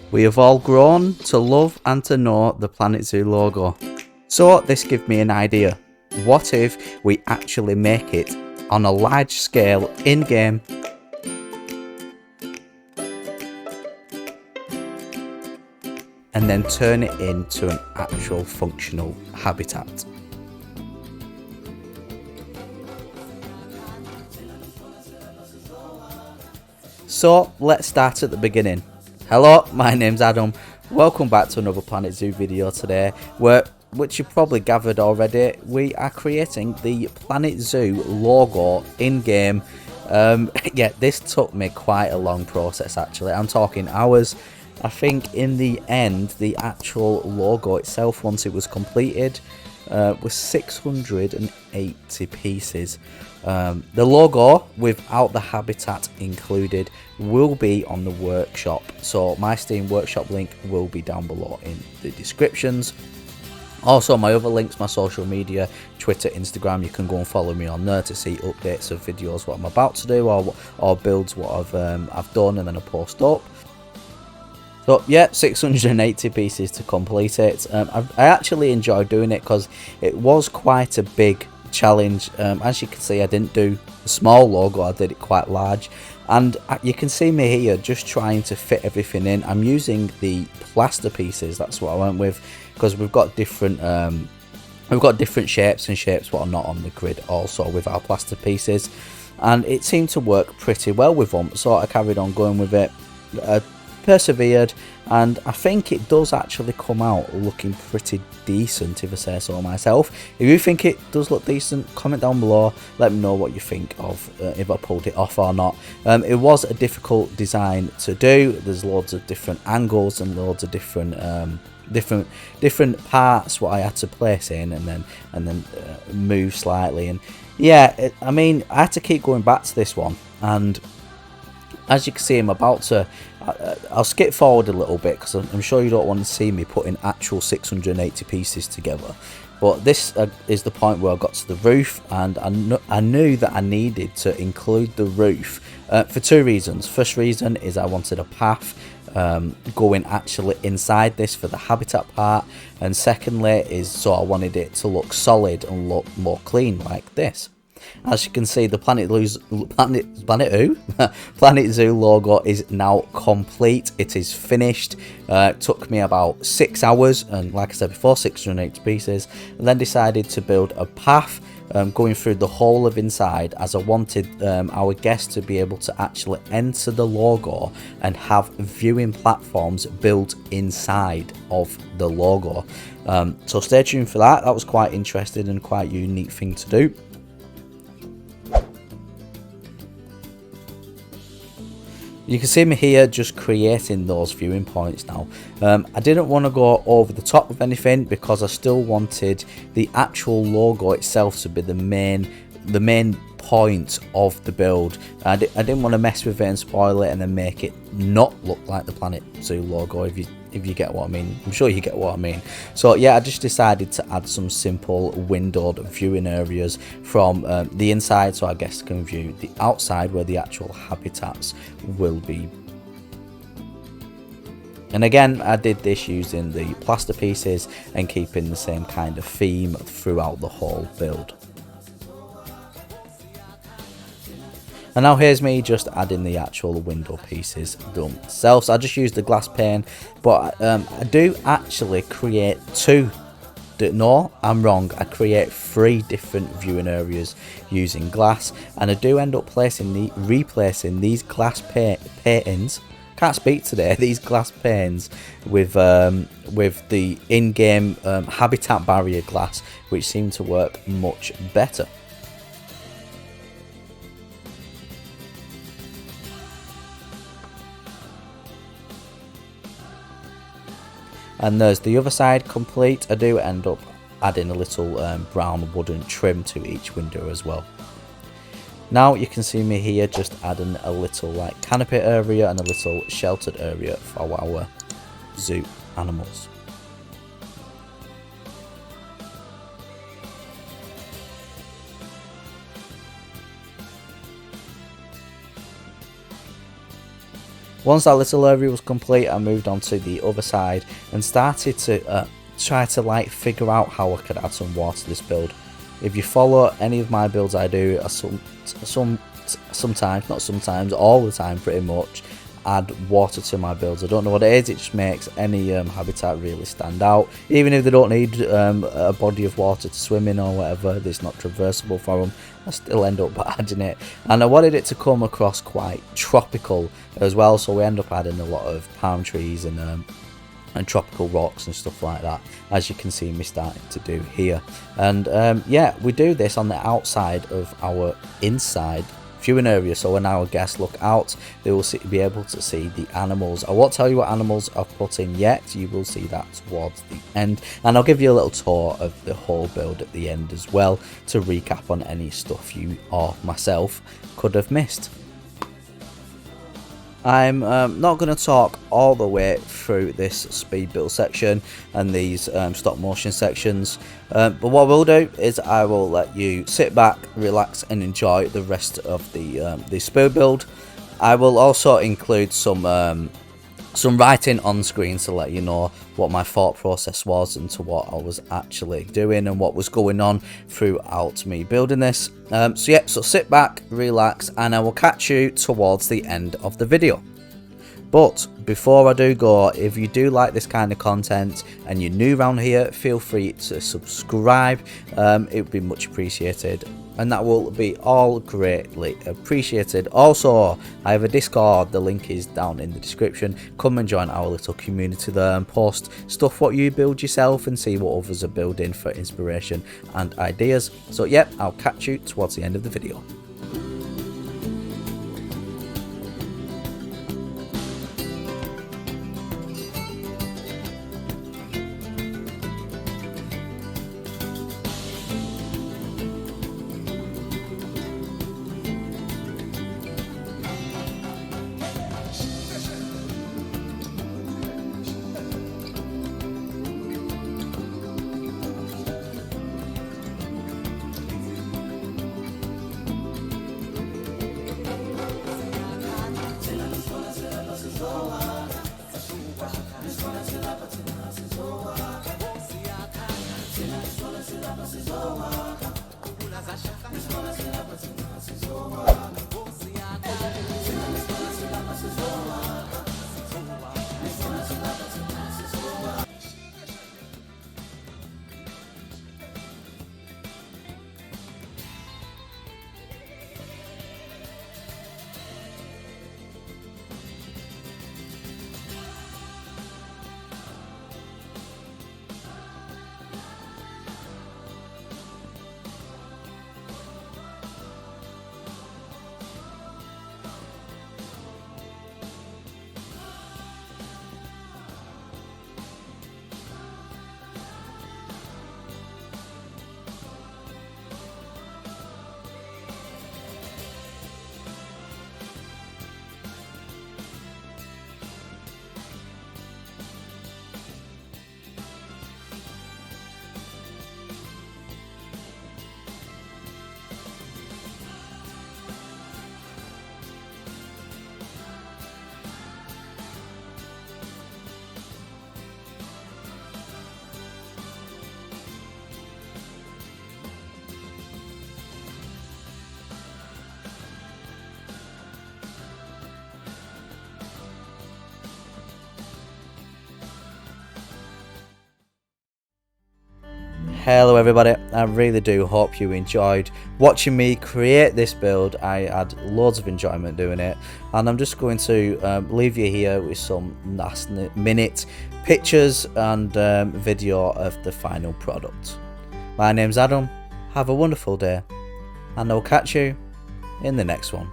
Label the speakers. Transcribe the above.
Speaker 1: We have all grown to love and to know the Planet Zoo logo. So this gives me an idea. What if we actually make it on a large scale in-game and then turn it into an actual functional habitat? So let's start at the beginning. Hello, my name's Adam. Welcome back to another Planet Zoo video today, which you probably gathered already, we are creating the Planet Zoo logo in-game. Yeah, this took me quite a long process actually. I'm talking hours. I think in the end, the actual logo itself, once it was completed, was 680 pieces. The logo without the habitat included will be on the workshop, so my Steam workshop link will be down below in the descriptions. Also my other links, my social media, Twitter, Instagram, you can go and follow me on there to see updates of videos what I'm about to do, or builds what I've done, and then I post up. So yeah, 680 pieces to complete it. I actually enjoyed doing it because it was quite a big challenge. As you can see, I didn't do a small logo, I did it quite large, and you can see me here just trying to fit everything in. I'm using the plaster pieces, that's what I went with, because we've got different shapes and shapes what are not on the grid also with our plaster pieces, and it seemed to work pretty well with them, so I carried on going with it. Persevered, and I think it does actually come out looking pretty decent, if I say so myself. If you think it does look decent, comment down below, let me know what you think of if I pulled it off or not. It was a difficult design to do. There's loads of different angles and loads of different parts what I had to place in and then move slightly, and yeah, I mean, I had to keep going back to this one, and as you can see, I'm about to, I'll skip forward a little bit because I'm sure you don't want to see me putting actual 680 pieces together. But this is the point where I got to the roof, and I knew that I needed to include the roof for two reasons. First reason is I wanted a path going actually inside this for the habitat part, and secondly is so I wanted it to look solid and look more clean like this. As you can see, the Planet Zoo logo is now complete. It is finished. It took me about 6 hours, and like I said before, 680 pieces, and then decided to build a path going through the whole of inside, as I wanted our guests to be able to actually enter the logo and have viewing platforms built inside of the logo. So stay tuned for that. That was quite interesting and quite a unique thing to do. You can see me here just creating those viewing points now. I didn't want to go over the top with anything because I still wanted the actual logo itself to be the main point of the build. I didn't want to mess with it and spoil it and then make it not look like the Planet Zoo logo, if you get what I mean. I'm sure you get what I mean. So yeah, I just decided to add some simple windowed viewing areas from the inside, so I guess can view the outside where the actual habitats will be. And again, I did this using the plaster pieces and keeping the same kind of theme throughout the whole build. And now here's me just adding the actual window pieces themselves. So I just used the glass pane, but I do actually create two. No, I'm wrong. I create 3 different viewing areas using glass, and I do end up replacing these glass panes. Can't speak today. These glass panes with the in-game habitat barrier glass, which seem to work much better. And there's the other side complete. I do end up adding a little brown wooden trim to each window as well. Now you can see me here just adding a little like canopy area and a little sheltered area for our zoo animals. Once that little area was complete, I moved on to the other side and started to try to like figure out how I could add some water to this build. If you follow any of my builds, I do sometimes, not sometimes, all the time pretty much, add water to my builds. I don't know what it is, it just makes any habitat really stand out. Even if they don't need a body of water to swim in or whatever, that's not traversable for them, I still end up adding it. And I wanted it to come across quite tropical as well, so we end up adding a lot of palm trees and tropical rocks and stuff like that, as you can see me starting to do here. And yeah, we do this on the outside of our inside viewing area, so when our guests look out, they will be able to see the animals. I won't tell you what animals I've put in yet, you will see that towards the end, and I'll give you a little tour of the whole build at the end as well, to recap on any stuff you or myself could have missed. I'm not going to talk all the way through this speed build section and these stop motion sections, but what I will do is I will let you sit back, relax and enjoy the rest of the speed build. I will also include some writing on screen to let you know what my thought process was and to what I was actually doing and what was going on throughout me building this. So yeah, so sit back, relax, and I will catch you towards the end of the video. But before I do go, if you do like this kind of content and you're new around here, feel free to subscribe. It would be much appreciated, and that will be all greatly appreciated. Also, I have a Discord, the link is down in the description. Come and join our little community there and post stuff what you build yourself and see what others are building for inspiration and ideas. So yeah, I'll catch you towards the end of the video. Hello everybody, I really do hope you enjoyed watching me create this build. I had loads of enjoyment doing it, and I'm just going to leave you here with some last minute pictures and video of the final product. My name's Adam, have a wonderful day, and I'll catch you in the next one.